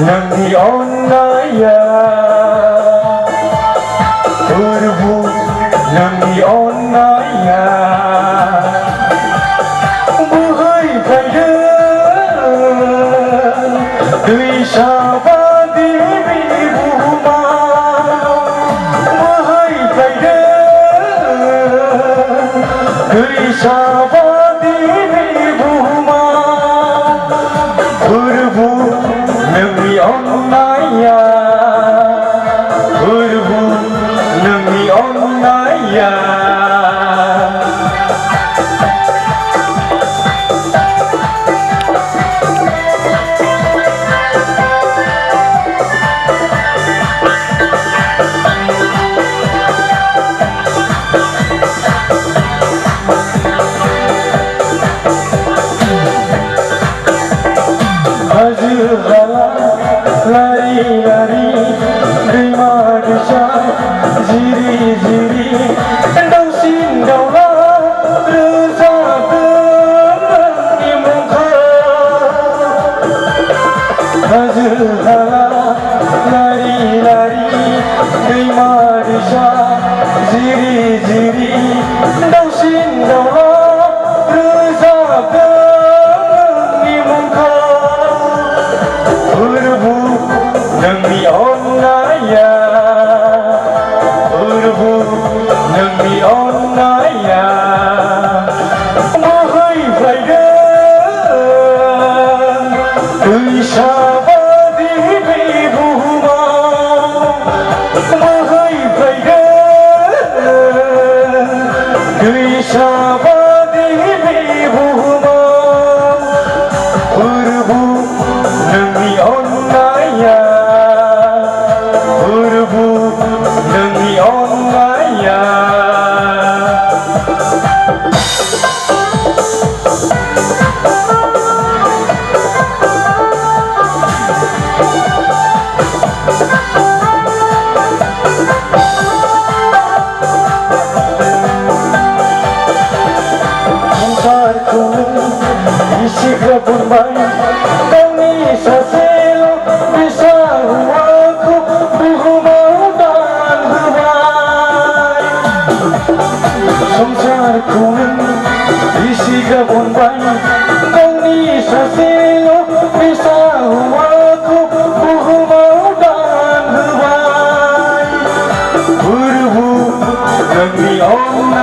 नंगी अन्नाया फोरबो नंगी अन्नाया बोहैफैदों दैसा बादि बे बुहुमाव बोहैफैदों दैसा बादि बे बुहुमाव फोरबो नोंनि अन्नाया फोरबो नोंनि अन्नाया हाजो हाला लारि लारि दैमा दैसा जिरि जिरि दाउसिन दाउला रोजाबदों नोंनि मुंखौ हाजो हाला लारि लारि दैमा दैसा जिरि जिरि दाउसिन दाउला रोजाबदों नोंनि मुंखौ फोरबो नोंनि अन्नाया फोरबो नोंनि अन्नाया बोहैफैदों दैसा बादि बे बुहुमाव बोहैफैदों दैसा बादि बे बुहुमाव फोरबो नोंनि अन्नाया फोरबो नोंनि अन्नाया संसारखौनो एसेग्राब अनबाय गावनि सासेल' फिसा हौवाखौ बुहुमाव दान होबाय संसारखौनो एसेग्राब अनबाय गावनि सासेल' फिसा हौवाखौ बुहुमाव दान होबाय फोरबो नोंनि अन्नाया